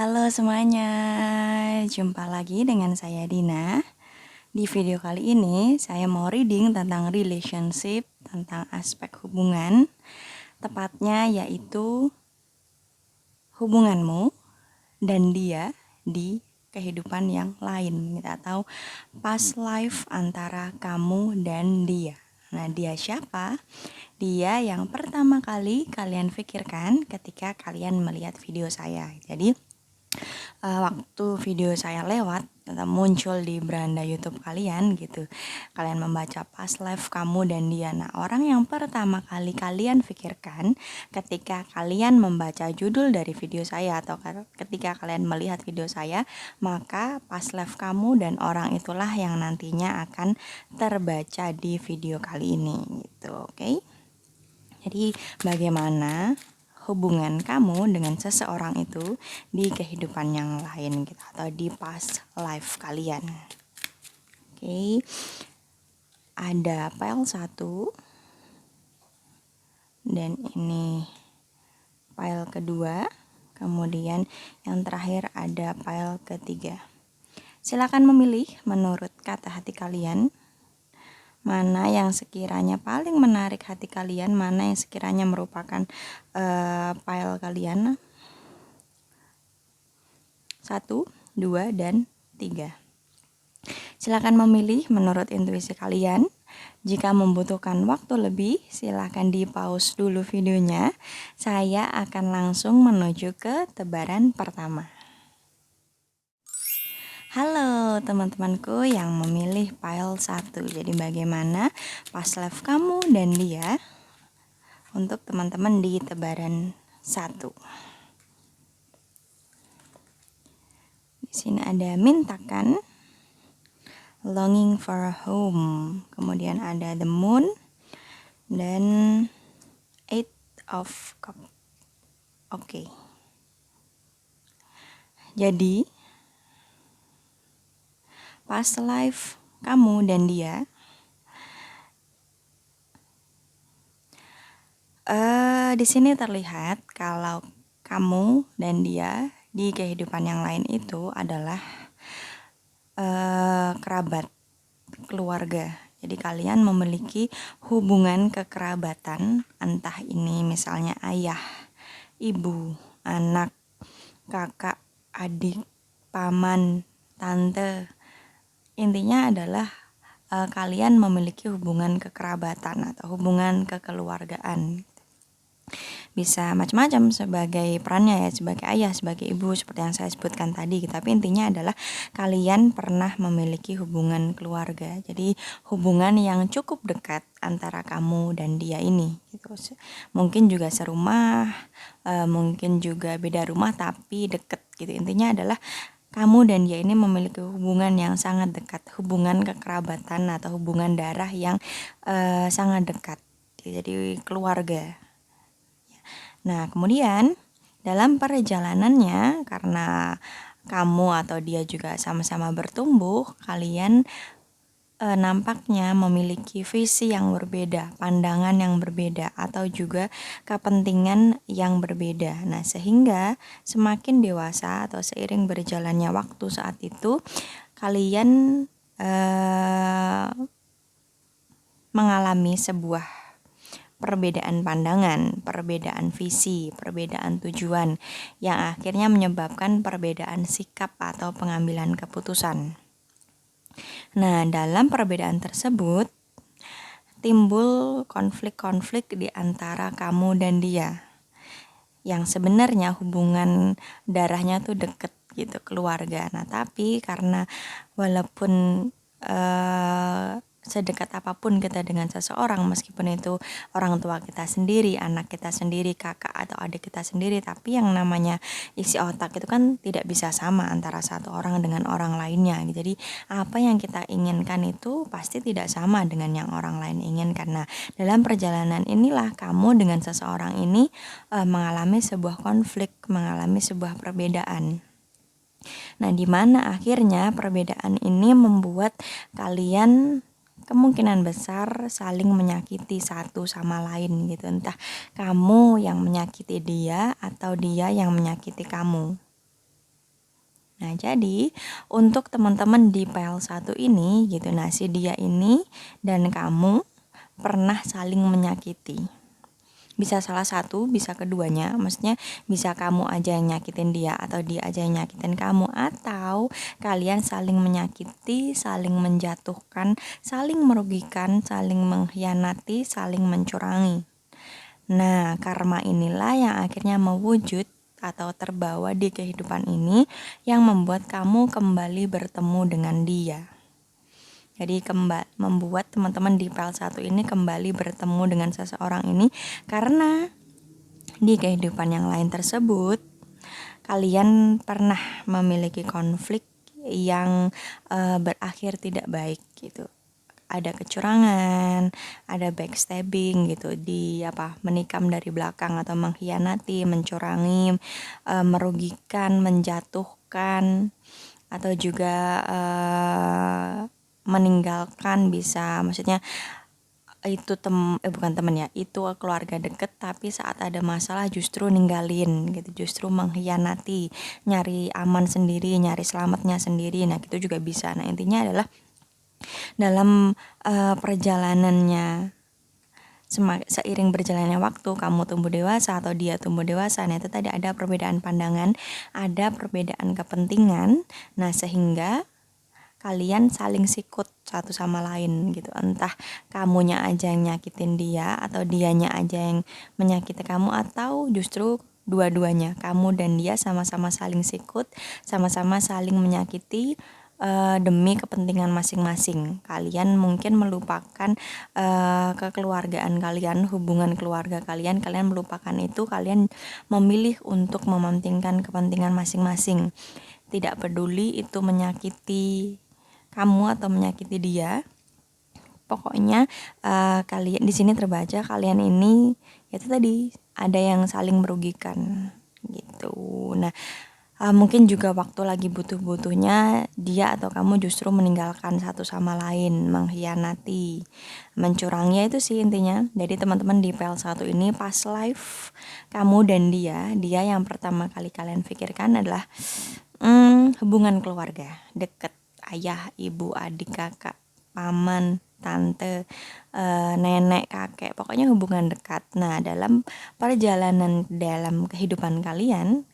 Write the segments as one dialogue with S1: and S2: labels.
S1: Halo semuanya, jumpa lagi dengan saya Dina. Di video kali ini saya mau reading tentang relationship, tentang aspek hubungan, tepatnya yaitu hubunganmu dan dia di kehidupan yang lain, kita tahu past life antara kamu dan dia. Nah, dia siapa? Dia yang pertama kali kalian pikirkan ketika kalian melihat video saya. Jadi waktu video saya lewat atau muncul di beranda YouTube kalian gitu, kalian membaca past life kamu dan dia. Nah, orang yang pertama kali kalian pikirkan ketika kalian membaca judul dari video saya atau ketika kalian melihat video saya, maka past life kamu dan orang itulah yang nantinya akan terbaca di video kali ini gitu, oke? Jadi bagaimana hubungan kamu dengan seseorang itu di kehidupan yang lain gitu, atau di past life kalian. Oke. Ada file 1 dan ini file kedua, kemudian yang terakhir ada file ketiga. Silakan memilih menurut kata hati kalian mana yang sekiranya paling menarik hati kalian, mana yang sekiranya merupakan file kalian. 1, 2, dan 3. Silakan memilih menurut intuisi kalian. Jika membutuhkan waktu lebih, silakan di pause dulu videonya. Saya akan langsung menuju ke tebaran pertama. Halo teman-temanku yang memilih file 1. Jadi bagaimana past life kamu dan dia untuk teman-teman di tebaran 1. Di sini ada mintakan, longing for a home, kemudian ada the moon, dan 8 of cup. Oke. Jadi past life kamu dan dia di sini terlihat kalau kamu dan dia di kehidupan yang lain itu adalah kerabat, keluarga. Jadi kalian memiliki hubungan kekerabatan, entah ini misalnya ayah, ibu, anak, kakak, adik, paman, tante. Intinya adalah kalian memiliki hubungan kekerabatan atau hubungan kekeluargaan. Bisa macam-macam sebagai perannya ya, sebagai ayah, sebagai ibu, seperti yang saya sebutkan tadi. Tapi intinya adalah kalian pernah memiliki hubungan keluarga. Jadi hubungan yang cukup dekat antara kamu dan dia ini gitu. Mungkin juga serumah, mungkin juga beda rumah tapi deket gitu. Intinya adalah kamu dan dia ini memiliki hubungan yang sangat dekat, hubungan kekerabatan atau hubungan darah yang sangat dekat. Jadi keluarga. Nah, kemudian dalam perjalanannya, karena kamu atau dia juga sama-sama bertumbuh, kalian nampaknya memiliki visi yang berbeda, pandangan yang berbeda, atau juga kepentingan yang berbeda. Nah, sehingga semakin dewasa atau seiring berjalannya waktu saat itu, kalian mengalami sebuah perbedaan pandangan, perbedaan visi, perbedaan tujuan yang akhirnya menyebabkan perbedaan sikap atau pengambilan keputusan. Nah, dalam perbedaan tersebut timbul konflik-konflik di antara kamu dan dia. Yang sebenarnya hubungan darahnya tuh deket gitu, keluarga. Nah, tapi karena walaupun sedekat apapun kita dengan seseorang, meskipun itu orang tua kita sendiri, anak kita sendiri, kakak atau adik kita sendiri, tapi yang namanya isi otak itu kan tidak bisa sama antara satu orang dengan orang lainnya. Jadi apa yang kita inginkan itu pasti tidak sama dengan yang orang lain inginkan. Nah, dalam perjalanan inilah kamu dengan seseorang ini mengalami sebuah konflik, mengalami sebuah perbedaan. Nah, di mana akhirnya perbedaan ini membuat kalian kemungkinan besar saling menyakiti satu sama lain gitu. Entah kamu yang menyakiti dia atau dia yang menyakiti kamu. Nah, jadi untuk teman-teman di PL1 ini gitu, nah si dia ini dan kamu pernah saling menyakiti. Bisa salah satu, bisa keduanya, maksudnya bisa kamu aja yang nyakitin dia atau dia aja yang nyakitin kamu, atau kalian saling menyakiti, saling menjatuhkan, saling merugikan, saling mengkhianati, saling mencurangi. Nah, karma inilah yang akhirnya mewujud atau terbawa di kehidupan ini yang membuat kamu kembali bertemu dengan dia. Jadi membuat teman-teman di PL1 ini kembali bertemu dengan seseorang ini karena di kehidupan yang lain tersebut kalian pernah memiliki konflik yang berakhir tidak baik gitu. Ada kecurangan, ada backstabbing gitu, menikam dari belakang atau mengkhianati, mencurangi, merugikan, menjatuhkan, atau juga meninggalkan bisa, maksudnya itu bukan temen ya, itu keluarga deket tapi saat ada masalah justru ninggalin gitu, justru mengkhianati, nyari aman sendiri, nyari selamatnya sendiri. Nah, itu juga bisa. Nah, intinya adalah dalam perjalanannya seiring berjalannya waktu kamu tumbuh dewasa atau dia tumbuh dewasa, nah itu tadi ada perbedaan pandangan, ada perbedaan kepentingan, nah sehingga kalian saling sikut satu sama lain gitu, entah kamunya aja yang nyakitin dia atau dianya aja yang menyakiti kamu, atau justru dua-duanya, kamu dan dia sama-sama saling sikut, sama-sama saling menyakiti demi kepentingan masing-masing. Kalian mungkin melupakan kekeluargaan kalian, hubungan keluarga kalian melupakan itu, kalian memilih untuk mementingkan kepentingan masing-masing. Tidak peduli itu menyakiti kamu atau menyakiti dia. Pokoknya kalian di sini terbaca kalian ini itu tadi ada yang saling merugikan gitu. Nah, mungkin juga waktu lagi butuh-butuhnya dia atau kamu justru meninggalkan satu sama lain, mengkhianati, mencurangi, itu sih intinya. Jadi teman-teman di PL1 ini pas live kamu dan dia yang pertama kali kalian pikirkan adalah hubungan keluarga deket, ayah, ibu, adik, kakak, paman, tante, nenek, kakek, pokoknya hubungan dekat. Nah, dalam perjalanan dalam kehidupan kalian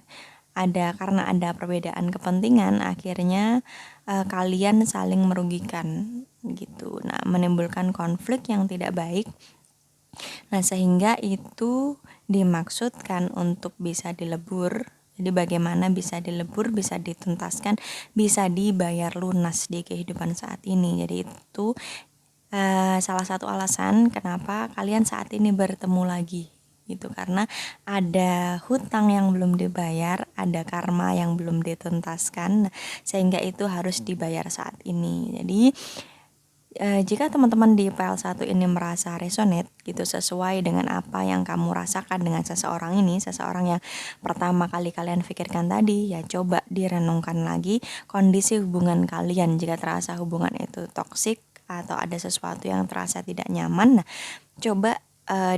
S1: karena ada perbedaan kepentingan, akhirnya kalian saling merugikan gitu. Nah, menimbulkan konflik yang tidak baik. Nah, sehingga itu dimaksudkan untuk bisa dilebur. Jadi bagaimana bisa dilebur, bisa dituntaskan, bisa dibayar lunas di kehidupan saat ini. Jadi itu salah satu alasan kenapa kalian saat ini bertemu lagi gitu, karena ada hutang yang belum dibayar, ada karma yang belum dituntaskan, sehingga itu harus dibayar saat ini. Jadi jika teman-teman di PL1 ini merasa resonate gitu, sesuai dengan apa yang kamu rasakan dengan seseorang ini, seseorang yang pertama kali kalian pikirkan tadi, ya coba direnungkan lagi kondisi hubungan kalian. Jika terasa hubungan itu toksik atau ada sesuatu yang terasa tidak nyaman, nah coba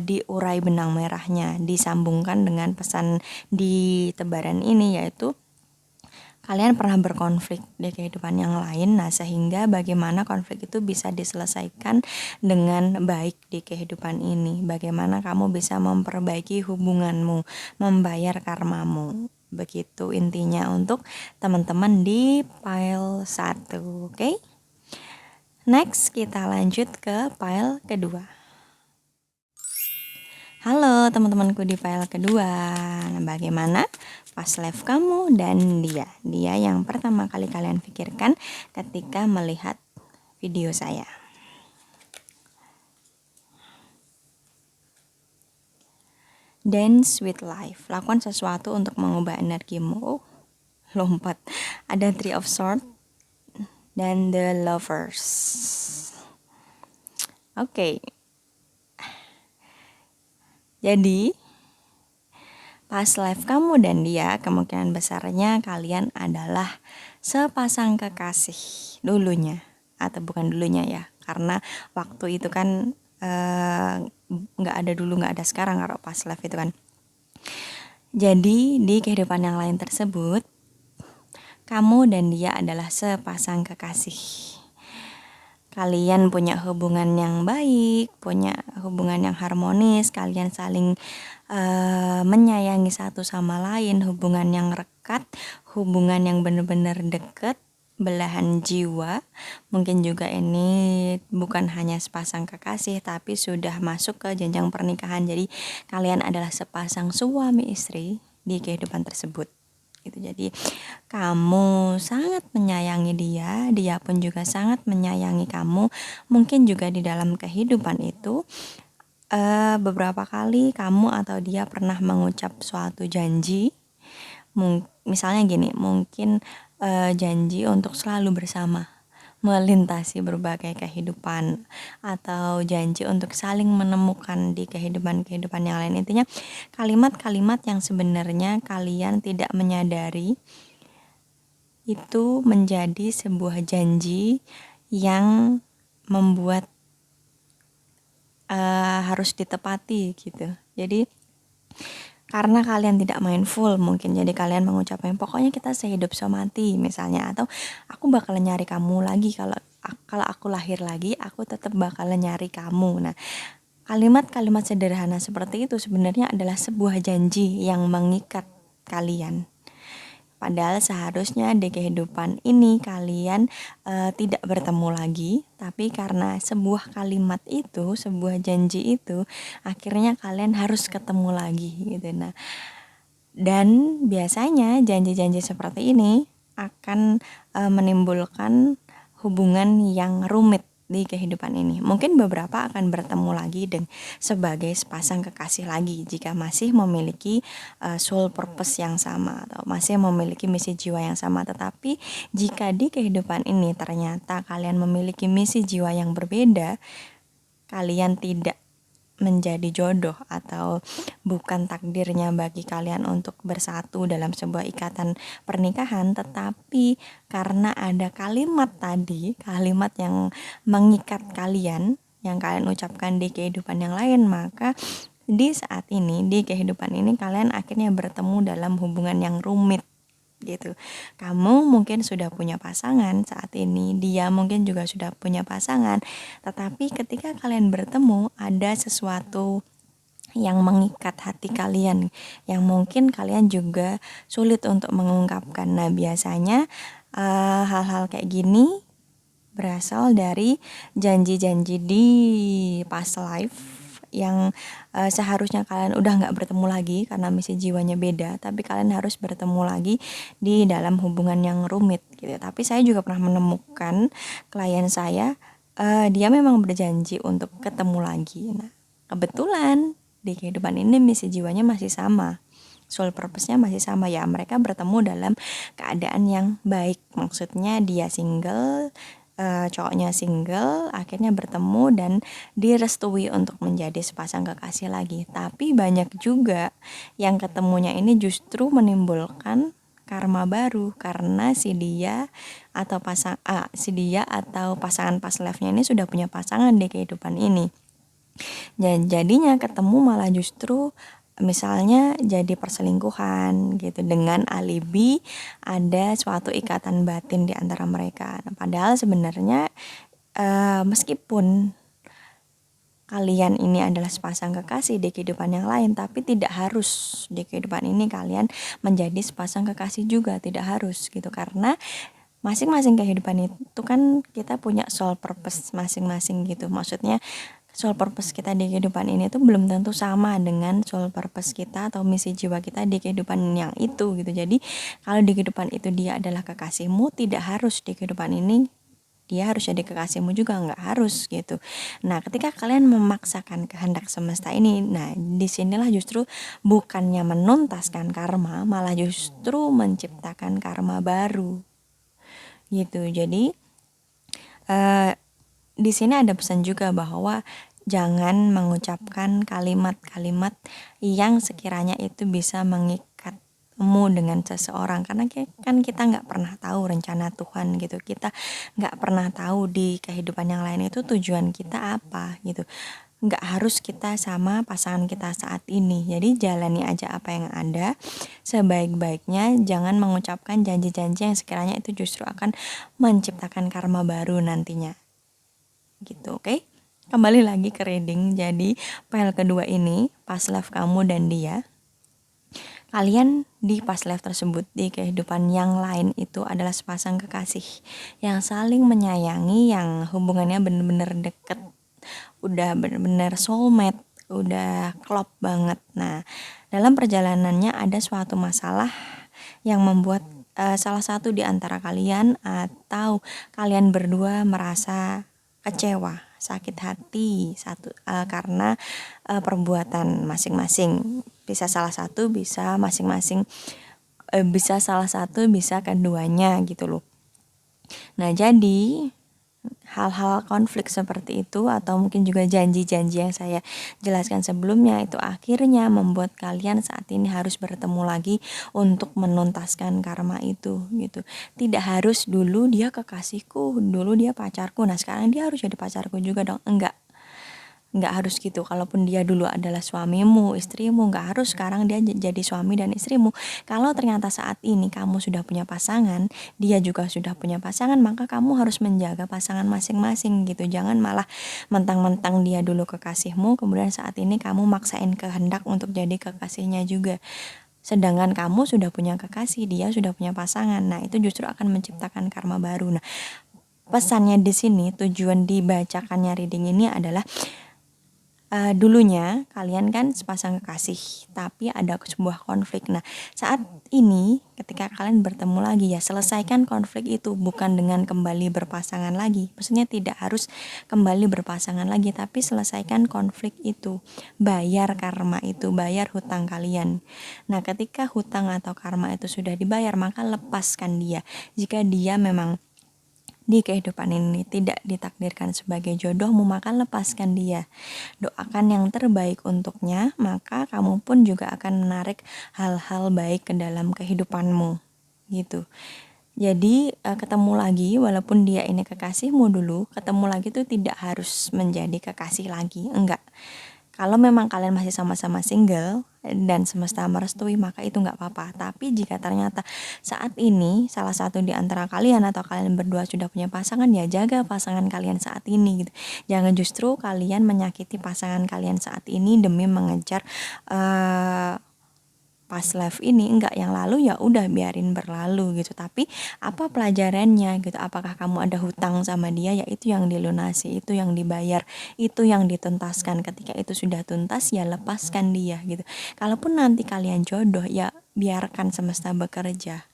S1: diurai benang merahnya, disambungkan dengan pesan di tebaran ini, yaitu kalian pernah berkonflik di kehidupan yang lain, nah sehingga bagaimana konflik itu bisa diselesaikan dengan baik di kehidupan ini, bagaimana kamu bisa memperbaiki hubunganmu, membayar karmamu. Begitu intinya untuk teman-teman di file 1, oke? Next, kita lanjut ke file kedua. Halo teman-temanku di file kedua. Nah, bagaimana pas live kamu dan dia yang pertama kali kalian pikirkan ketika melihat video saya. Dance with life, lakukan sesuatu untuk mengubah energimu. Lompat. Ada Three of Swords dan The Lovers. Oke. Jadi pas live kamu dan dia, kemungkinan besarnya kalian adalah sepasang kekasih dulunya, atau bukan dulunya ya, karena waktu itu kan nggak ada dulu, nggak ada sekarang kalau pas live itu kan. Jadi di kehidupan yang lain tersebut kamu dan dia adalah sepasang kekasih. Kalian punya hubungan yang baik, punya hubungan yang harmonis, kalian saling menyayangi satu sama lain, hubungan yang rekat, hubungan yang benar-benar dekat, belahan jiwa. Mungkin juga ini bukan hanya sepasang kekasih, tapi sudah masuk ke jenjang pernikahan. Jadi kalian adalah sepasang suami istri di kehidupan tersebut. Gitu. Jadi kamu sangat menyayangi dia, dia pun juga sangat menyayangi kamu. Mungkin juga di dalam kehidupan itu beberapa kali kamu atau dia pernah mengucap suatu janji. Misalnya gini, mungkin janji untuk selalu bersama, melintasi berbagai kehidupan, atau janji untuk saling menemukan di kehidupan-kehidupan yang lain. Intinya kalimat-kalimat yang sebenarnya kalian tidak menyadari itu menjadi sebuah janji yang membuat harus ditepati gitu. Jadi karena kalian tidak mindful mungkin, jadi kalian mengucapkan pokoknya kita sehidup semati misalnya, atau aku bakalan nyari kamu lagi, kalau aku lahir lagi aku tetap bakalan nyari kamu. Nah, kalimat-kalimat sederhana seperti itu sebenarnya adalah sebuah janji yang mengikat kalian. Padahal seharusnya di kehidupan ini kalian tidak bertemu lagi, tapi karena sebuah kalimat itu, sebuah janji itu, akhirnya kalian harus ketemu lagi gitu. Nah, dan biasanya janji-janji seperti ini akan menimbulkan hubungan yang rumit di kehidupan ini. Mungkin beberapa akan bertemu lagi dan sebagai sepasang kekasih lagi jika masih memiliki soul purpose yang sama atau masih memiliki misi jiwa yang sama. Tetapi jika di kehidupan ini ternyata kalian memiliki misi jiwa yang berbeda, kalian tidak menjadi jodoh atau bukan takdirnya bagi kalian untuk bersatu dalam sebuah ikatan pernikahan, tetapi karena ada kalimat tadi, kalimat yang mengikat kalian, yang kalian ucapkan di kehidupan yang lain, maka di saat ini, di kehidupan ini kalian akhirnya bertemu dalam hubungan yang rumit gitu. Kamu mungkin sudah punya pasangan saat ini, dia mungkin juga sudah punya pasangan, tetapi ketika kalian bertemu ada sesuatu yang mengikat hati kalian, yang mungkin kalian juga sulit untuk mengungkapkan. Nah, biasanya hal-hal kayak gini berasal dari janji-janji di past life yang seharusnya kalian udah nggak bertemu lagi karena misi jiwanya beda, tapi kalian harus bertemu lagi di dalam hubungan yang rumit gitu. Tapi saya juga pernah menemukan klien saya, dia memang berjanji untuk ketemu lagi. Nah, kebetulan di kehidupan ini misi jiwanya masih sama, soul purpose-nya masih sama, ya mereka bertemu dalam keadaan yang baik. Maksudnya dia single, cowoknya single, akhirnya bertemu dan direstui untuk menjadi sepasang kekasih lagi. Tapi banyak juga yang ketemunya ini justru menimbulkan karma baru karena si dia atau pasangan pas life-nya ini sudah punya pasangan di kehidupan ini. Dan jadinya ketemu malah justru misalnya jadi perselingkuhan gitu dengan alibi ada suatu ikatan batin di antara mereka. Nah, padahal sebenarnya meskipun kalian ini adalah sepasang kekasih di kehidupan yang lain, tapi tidak harus di kehidupan ini kalian menjadi sepasang kekasih juga, tidak harus gitu, karena masing-masing kehidupan itu kan kita punya soul purpose masing-masing gitu. Maksudnya soul purpose kita di kehidupan ini tuh belum tentu sama dengan soul purpose kita atau misi jiwa kita di kehidupan yang itu gitu. Jadi kalau di kehidupan itu dia adalah kekasihmu, tidak harus di kehidupan ini dia harus jadi kekasihmu juga, nggak harus gitu. Nah, ketika kalian memaksakan kehendak semesta ini, nah disinilah justru bukannya menuntaskan karma, malah justru menciptakan karma baru gitu. Jadi di sini ada pesan juga bahwa jangan mengucapkan kalimat-kalimat yang sekiranya itu bisa mengikatmu dengan seseorang, karena kan kita nggak pernah tahu rencana Tuhan gitu, kita nggak pernah tahu di kehidupan yang lain itu tujuan kita apa gitu. nggak harus kita sama pasangan kita saat ini. Jadi jalani aja apa yang ada sebaik-baiknya, jangan mengucapkan janji-janji yang sekiranya itu justru akan menciptakan karma baru nantinya. Gitu, oke? Kembali lagi ke reading. Jadi, file kedua ini, past life kamu dan dia. Kalian di past life tersebut, di kehidupan yang lain itu adalah sepasang kekasih yang saling menyayangi, yang hubungannya bener-bener deket, udah bener-bener soulmate, udah klop banget. Nah, dalam perjalanannya ada suatu masalah yang membuat salah satu di antara kalian atau kalian berdua merasa kecewa, sakit hati karena perbuatan masing-masing. Bisa salah satu, bisa masing-masing, bisa salah satu, bisa keduanya gitu loh. Nah, jadi hal-hal konflik seperti itu atau mungkin juga janji-janji yang saya jelaskan sebelumnya itu akhirnya membuat kalian saat ini harus bertemu lagi untuk menuntaskan karma itu gitu. Tidak harus dulu dia kekasihku, dulu dia pacarku, nah sekarang dia harus jadi pacarku juga dong. Nggak harus gitu. Kalaupun dia dulu adalah suamimu, istrimu, nggak harus sekarang dia jadi suami dan istrimu. Kalau ternyata saat ini kamu sudah punya pasangan, dia juga sudah punya pasangan, maka kamu harus menjaga pasangan masing-masing gitu. Jangan malah mentang-mentang dia dulu kekasihmu, kemudian saat ini kamu maksain kehendak untuk jadi kekasihnya juga. Sedangkan kamu sudah punya kekasih, dia sudah punya pasangan. Nah, itu justru akan menciptakan karma baru. Nah, pesannya di sini, tujuan dibacakannya reading ini adalah dulunya kalian kan sepasang kekasih, tapi ada sebuah konflik. Nah, saat ini ketika kalian bertemu lagi ya selesaikan konflik itu, bukan dengan kembali berpasangan lagi. Maksudnya tidak harus kembali berpasangan lagi, tapi selesaikan konflik itu. Bayar karma itu, bayar hutang kalian. Nah, ketika hutang atau karma itu sudah dibayar, maka lepaskan dia. Jika dia memang di kehidupan ini tidak ditakdirkan sebagai jodohmu, maka lepaskan dia. Doakan yang terbaik untuknya, maka kamu pun juga akan menarik hal-hal baik ke dalam kehidupanmu. Gitu. Jadi ketemu lagi, walaupun dia ini kekasihmu dulu, ketemu lagi tuh tidak harus menjadi kekasih lagi, enggak. Kalau memang kalian masih sama-sama single dan semesta merestui, maka itu nggak apa-apa. Tapi jika ternyata saat ini salah satu di antara kalian atau kalian berdua sudah punya pasangan, ya jaga pasangan kalian saat ini gitu. Jangan justru kalian menyakiti pasangan kalian saat ini demi mengejar past life ini, enggak, yang lalu ya udah biarin berlalu gitu. Tapi apa pelajarannya gitu? Apakah kamu ada hutang sama dia? Ya itu yang dilunasi, itu yang dibayar, itu yang dituntaskan. Ketika itu sudah tuntas ya lepaskan dia gitu. Kalaupun nanti kalian jodoh ya biarkan semesta bekerja.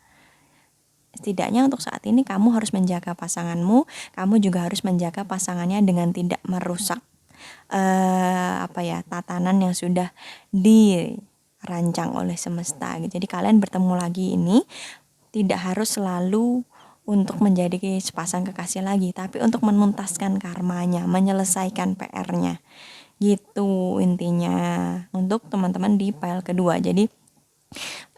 S1: Setidaknya untuk saat ini kamu harus menjaga pasanganmu, kamu juga harus menjaga pasangannya dengan tidak merusak tatanan yang sudah dirancang oleh semesta gitu. Jadi kalian bertemu lagi ini tidak harus selalu untuk menjadi sepasang kekasih lagi, tapi untuk menuntaskan karmanya, menyelesaikan PR-nya. Gitu intinya untuk teman-teman di file kedua. Jadi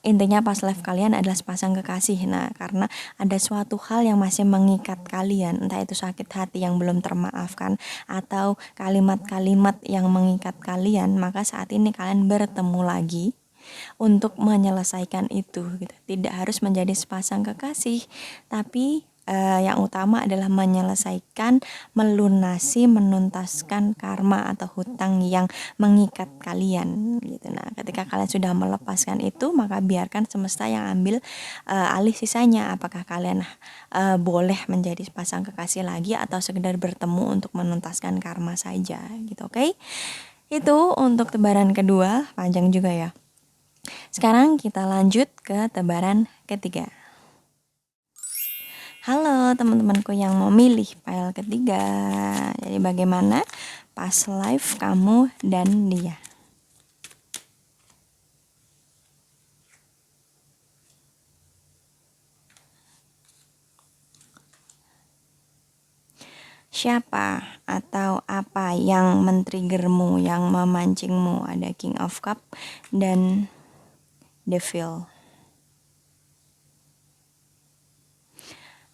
S1: intinya past life kalian adalah sepasang kekasih. Nah, karena ada suatu hal yang masih mengikat kalian, entah itu sakit hati yang belum termaafkan atau kalimat-kalimat yang mengikat kalian, maka saat ini kalian bertemu lagi untuk menyelesaikan itu gitu. Tidak harus menjadi sepasang kekasih, tapi yang utama adalah menyelesaikan, melunasi, menuntaskan karma atau hutang yang mengikat kalian gitu. Nah, ketika kalian sudah melepaskan itu, maka biarkan semesta yang ambil alih sisanya. Apakah kalian boleh menjadi sepasang kekasih lagi atau sekedar bertemu untuk menuntaskan karma saja gitu, oke? Itu untuk tebaran kedua, panjang juga ya. Sekarang kita lanjut ke tebaran ketiga. Halo teman-temanku yang mau milih file ketiga. Jadi bagaimana past life kamu dan dia? Siapa atau apa yang men-triggermu, yang memancingmu? Ada King of Cup dan Devil.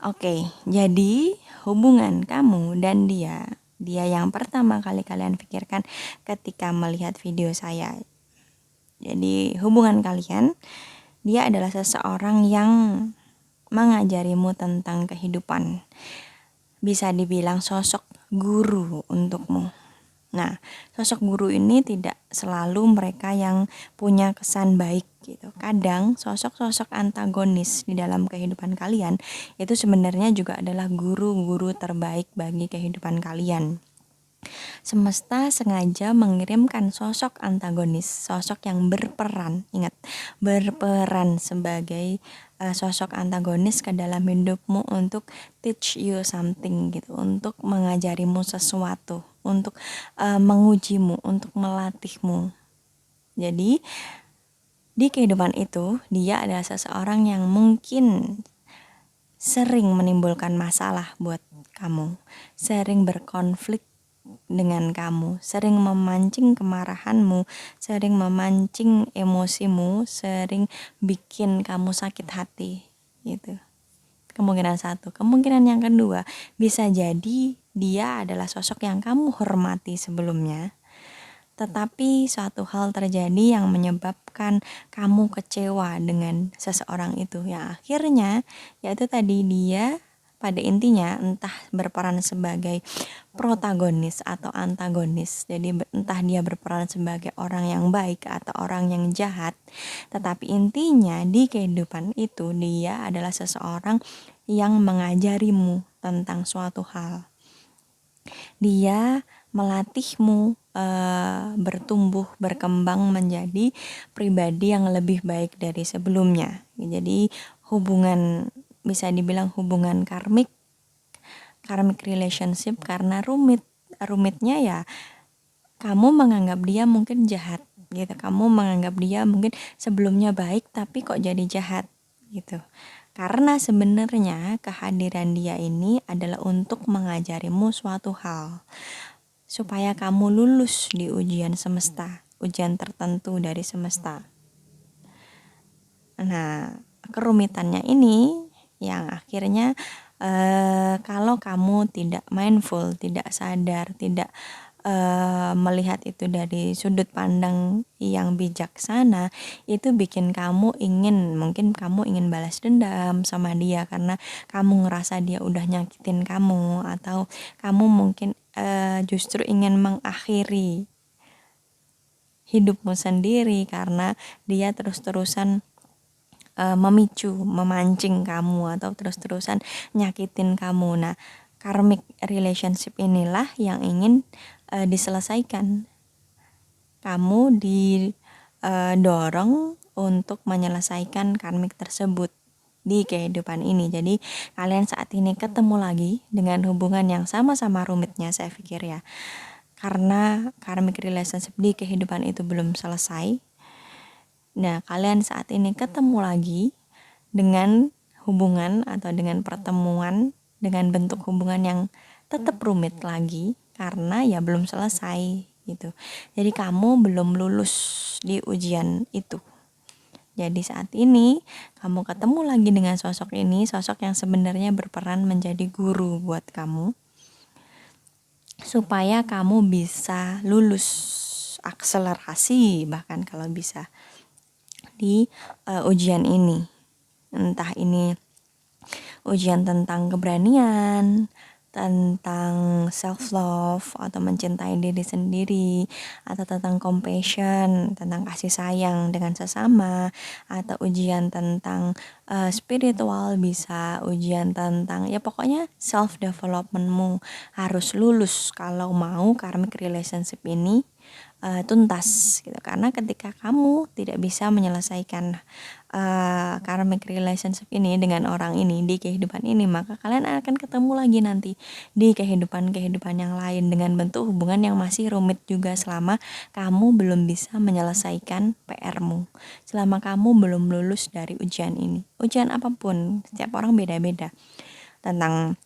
S1: Oke, jadi hubungan kamu dan dia dia yang pertama kali kalian pikirkan ketika melihat video saya. Jadi hubungan kalian, dia adalah seseorang yang mengajarimu tentang kehidupan. Bisa dibilang sosok guru untukmu. Nah, sosok guru ini tidak selalu mereka yang punya kesan baik gitu. Kadang sosok-sosok antagonis di dalam kehidupan kalian itu sebenarnya juga adalah guru-guru terbaik bagi kehidupan kalian. Semesta sengaja mengirimkan sosok antagonis, sosok yang berperan, ingat, berperan sebagai sosok antagonis ke dalam hidupmu untuk teach you something gitu, untuk mengajarimu sesuatu, untuk mengujimu, untuk melatihmu. Jadi di kehidupan itu dia adalah seseorang yang mungkin sering menimbulkan masalah buat kamu, sering berkonflik dengan kamu, sering memancing kemarahanmu, sering memancing emosimu, sering bikin kamu sakit hati gitu. Kemungkinan satu. Kemungkinan yang kedua, bisa jadi dia adalah sosok yang kamu hormati sebelumnya, tetapi suatu hal terjadi yang menyebabkan kamu kecewa dengan seseorang itu, yang akhirnya yaitu tadi dia pada intinya entah berperan sebagai protagonis atau antagonis. Jadi entah dia berperan sebagai orang yang baik atau orang yang jahat, tetapi intinya di kehidupan itu dia adalah seseorang yang mengajarimu tentang suatu hal. Dia melatihmu bertumbuh, berkembang menjadi pribadi yang lebih baik dari sebelumnya. Jadi hubungan, bisa dibilang hubungan karmik relationship karena rumitnya ya kamu menganggap dia mungkin jahat gitu, kamu menganggap dia mungkin sebelumnya baik tapi kok jadi jahat gitu, karena sebenarnya kehadiran dia ini adalah untuk mengajarimu suatu hal supaya kamu lulus di ujian semesta, ujian tertentu dari semesta. Nah, kerumitannya ini yang akhirnya kalau kamu tidak mindful, tidak sadar, tidak melihat itu dari sudut pandang yang bijaksana, itu bikin mungkin kamu ingin balas dendam sama dia karena kamu ngerasa dia udah nyakitin kamu, atau kamu mungkin justru ingin mengakhiri hidupmu sendiri karena dia terus-terusan memicu, memancing kamu atau terus-terusan nyakitin kamu. Nah, karmic relationship inilah yang ingin diselesaikan. Kamu didorong untuk menyelesaikan karmik tersebut di kehidupan ini. Jadi kalian saat ini ketemu lagi dengan hubungan yang sama-sama rumitnya, saya pikir ya. Karena karmic relationship di kehidupan itu belum selesai. Nah, kalian saat ini ketemu lagi dengan hubungan atau dengan pertemuan dengan bentuk hubungan yang tetap rumit lagi karena ya belum selesai gitu. Jadi kamu belum lulus di ujian itu. Jadi saat ini kamu ketemu lagi dengan sosok ini, sosok yang sebenarnya berperan menjadi guru buat kamu supaya kamu bisa lulus, akselerasi bahkan kalau bisa di ujian ini. Entah ini ujian tentang keberanian, tentang self love atau mencintai diri sendiri, atau tentang compassion, tentang kasih sayang dengan sesama, atau ujian tentang spiritual, bisa ujian tentang ya pokoknya self developmentmu harus lulus kalau mau karmic relationship ini tuntas gitu. Karena ketika kamu tidak bisa menyelesaikan karmic relationship ini dengan orang ini di kehidupan ini, maka kalian akan ketemu lagi nanti di kehidupan yang lain dengan bentuk hubungan yang masih rumit juga selama kamu belum bisa menyelesaikan PR-mu, selama kamu belum lulus dari ujian ini. Ujian apapun, setiap orang beda-beda tentang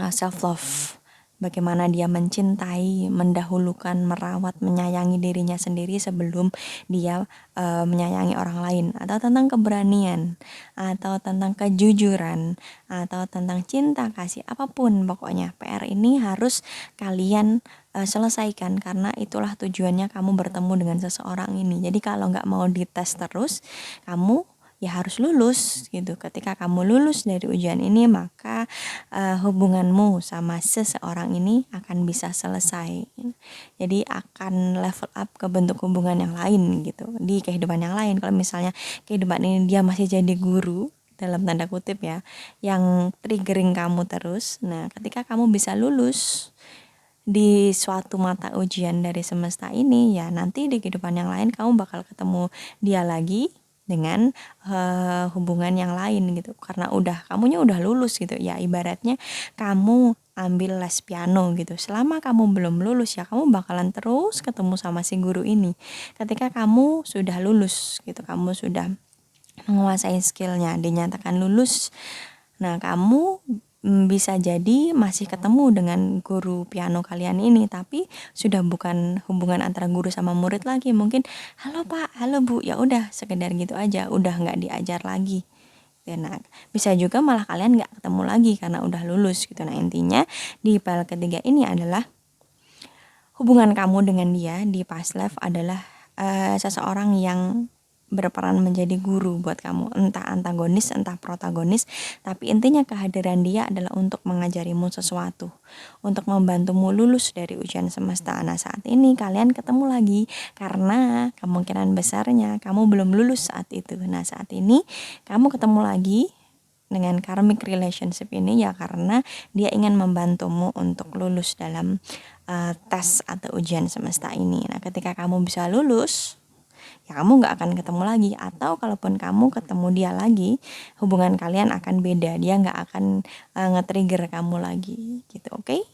S1: self love, bagaimana dia mencintai, mendahulukan, merawat, menyayangi dirinya sendiri sebelum dia menyayangi orang lain, atau tentang keberanian, atau tentang kejujuran, atau tentang cinta kasih, apapun pokoknya PR ini harus kalian selesaikan, karena itulah tujuannya kamu bertemu dengan seseorang ini. Jadi kalau nggak mau dites terus, kamu ya harus lulus gitu. Ketika kamu lulus dari ujian ini, maka hubunganmu sama seseorang ini akan bisa selesai. Jadi akan level up ke bentuk hubungan yang lain gitu, di kehidupan yang lain. Kalau misalnya kehidupan ini dia masih jadi guru, dalam tanda kutip ya, yang triggering kamu terus. Nah, ketika kamu bisa lulus di suatu mata ujian dari semesta ini, ya nanti di kehidupan yang lain kamu bakal ketemu dia lagi dengan hubungan yang lain gitu, karena kamunya udah lulus gitu ya. Ibaratnya kamu ambil les piano gitu, selama kamu belum lulus ya kamu bakalan terus ketemu sama si guru ini. Ketika kamu sudah lulus gitu, kamu sudah menguasai skillnya, dinyatakan lulus, nah kamu bisa jadi masih ketemu dengan guru piano kalian ini, tapi sudah bukan hubungan antara guru sama murid lagi. Mungkin halo pak, halo bu, ya udah sekedar gitu aja, udah nggak diajar lagi. Nah, bisa juga malah kalian nggak ketemu lagi karena udah lulus gitu. Nah, intinya di file ketiga ini adalah hubungan kamu dengan dia di past life adalah seseorang yang berperan menjadi guru buat kamu, entah antagonis entah protagonis, tapi intinya kehadiran dia adalah untuk mengajarimu sesuatu, untuk membantumu lulus dari ujian semesta. Nah, saat ini kalian ketemu lagi karena kemungkinan besarnya kamu belum lulus saat itu. Nah, saat ini kamu ketemu lagi dengan karmic relationship ini ya karena dia ingin membantumu untuk lulus dalam tes atau ujian semesta ini. Nah, ketika kamu bisa lulus, ya kamu nggak akan ketemu lagi, atau kalaupun kamu ketemu dia lagi, hubungan kalian akan beda, dia nggak akan nge-trigger kamu lagi gitu. Oke?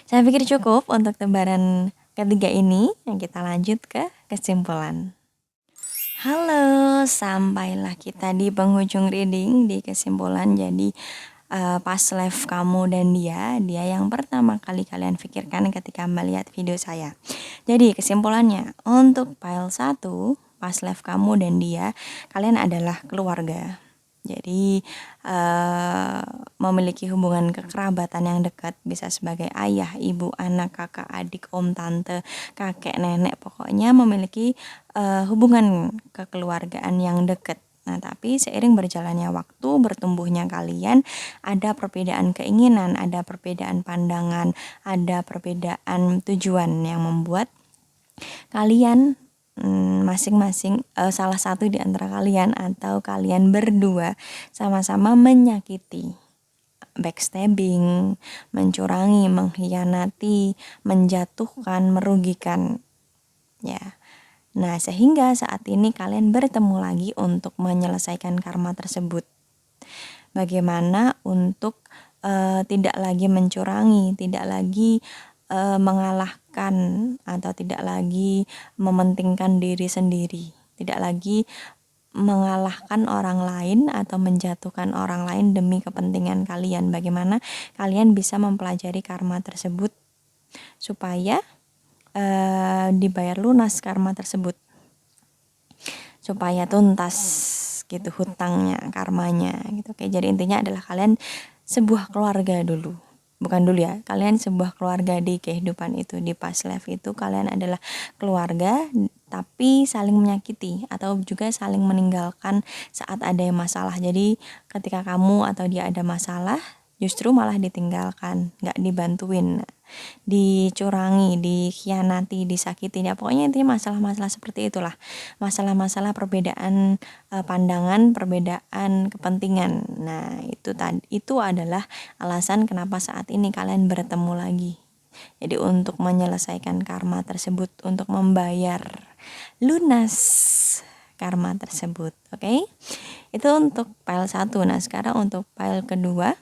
S1: Saya pikir cukup untuk tebaran ketiga ini, yang kita lanjut ke kesimpulan. Halo, sampailah kita di penghujung reading, di kesimpulan. Jadi past life kamu dan dia yang pertama kali kalian pikirkan ketika melihat video saya. Jadi kesimpulannya, untuk file 1, past life kamu dan dia, kalian adalah keluarga. Jadi memiliki hubungan kekerabatan yang dekat, bisa sebagai ayah, ibu, anak, kakak, adik, om, tante, kakek, nenek, pokoknya memiliki hubungan kekeluargaan yang dekat. Nah, tapi seiring berjalannya waktu, bertumbuhnya kalian, ada perbedaan keinginan, ada perbedaan pandangan, ada perbedaan tujuan yang membuat kalian masing-masing salah satu di antara kalian atau kalian berdua sama-sama menyakiti, backstabbing, mencurangi, mengkhianati, menjatuhkan, merugikan, ya. Nah, sehingga saat ini kalian bertemu lagi untuk menyelesaikan karma tersebut. Bagaimana untuk tidak lagi mencurangi, tidak lagi mengalahkan, atau tidak lagi mementingkan diri sendiri, tidak lagi mengalahkan orang lain atau menjatuhkan orang lain demi kepentingan kalian. Bagaimana kalian bisa mempelajari karma tersebut supaya dibayar lunas karma tersebut, supaya tuntas gitu hutangnya, karmanya gitu. Oke, jadi intinya adalah kalian sebuah keluarga dulu. Bukan dulu ya, kalian sebuah keluarga di kehidupan itu, di past life itu kalian adalah keluarga, tapi saling menyakiti atau juga saling meninggalkan saat ada yang masalah. Jadi ketika kamu atau dia ada masalah, justru malah ditinggalkan, nggak dibantuin, dicurangi, dikhianati, disakitin, ya pokoknya intinya masalah-masalah seperti itulah, masalah-masalah perbedaan pandangan, perbedaan kepentingan. Nah, itu adalah alasan kenapa saat ini kalian bertemu lagi. Jadi untuk menyelesaikan karma tersebut, untuk membayar lunas karma tersebut. Oke? Itu untuk file 1. Nah, sekarang untuk file kedua.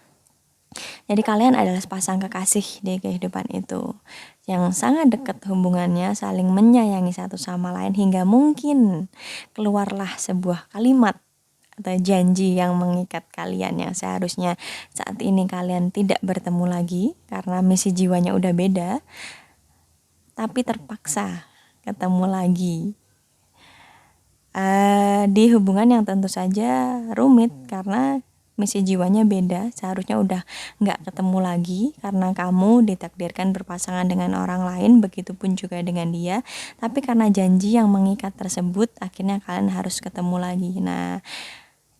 S1: Jadi kalian adalah sepasang kekasih di kehidupan itu, yang sangat dekat hubungannya, saling menyayangi satu sama lain, hingga mungkin keluarlah sebuah kalimat atau janji yang mengikat kalian yang seharusnya saat ini kalian tidak bertemu lagi karena misi jiwanya udah beda, tapi terpaksa ketemu lagi di hubungan yang tentu saja rumit karena misi jiwanya beda. Seharusnya udah nggak ketemu lagi karena kamu ditakdirkan berpasangan dengan orang lain, begitupun juga dengan dia, tapi karena janji yang mengikat tersebut akhirnya kalian harus ketemu lagi. Nah,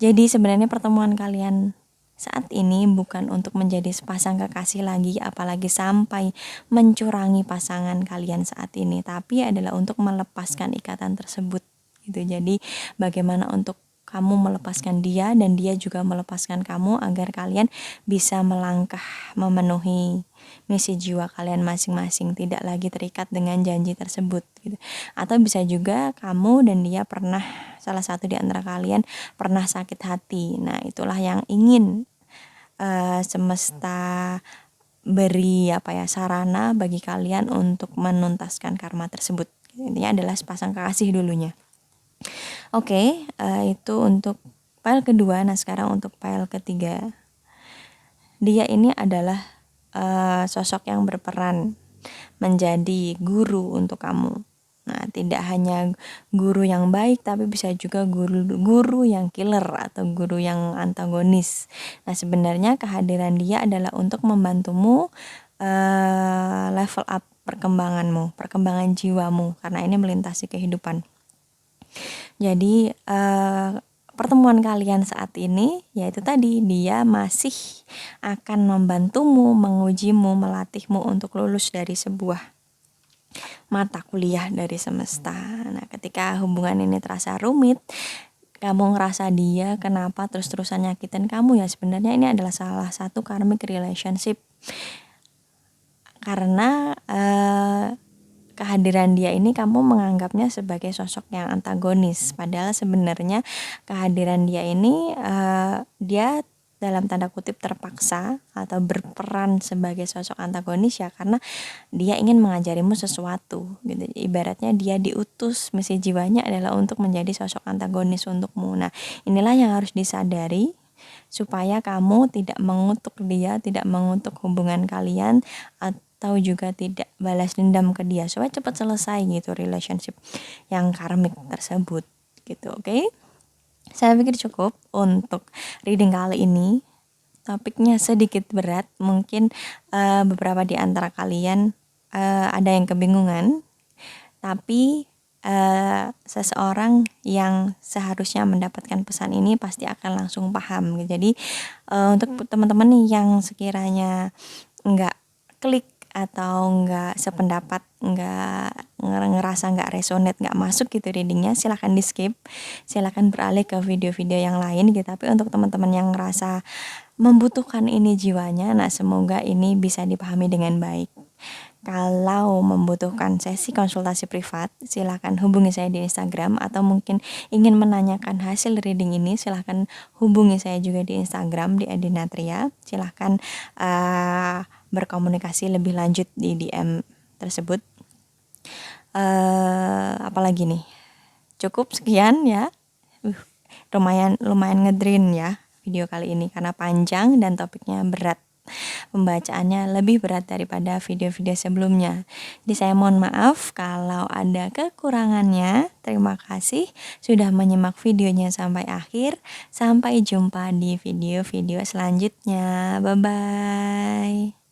S1: jadi sebenarnya pertemuan kalian saat ini bukan untuk menjadi sepasang kekasih lagi, apalagi sampai mencurangi pasangan kalian saat ini, tapi adalah untuk melepaskan ikatan tersebut gitu. Jadi bagaimana untuk kamu melepaskan dia dan dia juga melepaskan kamu agar kalian bisa melangkah memenuhi misi jiwa kalian masing-masing, tidak lagi terikat dengan janji tersebut gitu. Atau bisa juga kamu dan dia pernah, salah satu di antara kalian pernah sakit hati. Nah, itulah yang ingin semesta beri sarana bagi kalian untuk menuntaskan karma tersebut. Intinya adalah sepasang kekasih dulunya. Oke, itu untuk file kedua. Nah, sekarang untuk file ketiga. Dia ini adalah sosok yang berperan menjadi guru untuk kamu. Nah, tidak hanya guru yang baik, tapi bisa juga guru yang killer atau guru yang antagonis. Nah, sebenarnya kehadiran dia adalah untuk membantumu level up perkembangan jiwamu, karena ini melintasi kehidupan. Jadi pertemuan kalian saat ini yaitu tadi, dia masih akan membantumu, mengujimu, melatihmu untuk lulus dari sebuah mata kuliah dari semesta. Nah, ketika hubungan ini terasa rumit, kamu ngerasa dia kenapa terus-terusan nyakitin kamu, ya sebenarnya ini adalah salah satu karmic relationship. Karena kehadiran dia ini kamu menganggapnya sebagai sosok yang antagonis, padahal sebenarnya kehadiran dia ini dia dalam tanda kutip terpaksa atau berperan sebagai sosok antagonis ya karena dia ingin mengajarimu sesuatu gitu. Ibaratnya dia diutus, misi jiwanya adalah untuk menjadi sosok antagonis untukmu. Nah, inilah yang harus disadari supaya kamu tidak mengutuk dia, tidak mengutuk hubungan kalian, atau juga tidak balas dendam ke dia, supaya cepat selesai gitu relationship yang karmik tersebut gitu. Oke? Saya pikir cukup untuk reading kali ini. Topiknya sedikit berat, mungkin beberapa di antara kalian ada yang kebingungan, tapi seseorang yang seharusnya mendapatkan pesan ini pasti akan langsung paham. Jadi untuk teman-teman yang sekiranya nggak klik atau nggak sependapat, nggak ngerasa nggak resonate, nggak masuk gitu readingnya, silahkan di skip, silahkan beralih ke video-video yang lain gitu. Tapi untuk teman-teman yang ngerasa membutuhkan ini jiwanya, nah semoga ini bisa dipahami dengan baik. Kalau membutuhkan sesi konsultasi privat, silahkan hubungi saya di Instagram, atau mungkin ingin menanyakan hasil reading ini, silahkan hubungi saya juga di Instagram di Adinatria. Silahkan berkomunikasi lebih lanjut di DM tersebut. Apalagi nih, cukup sekian ya. Lumayan ngedrin ya video kali ini karena panjang dan topiknya berat. Pembacaannya lebih berat daripada video-video sebelumnya. Jadi saya mohon maaf kalau ada kekurangannya. Terima kasih sudah menyimak videonya sampai akhir. Sampai jumpa di video-video selanjutnya. Bye-bye.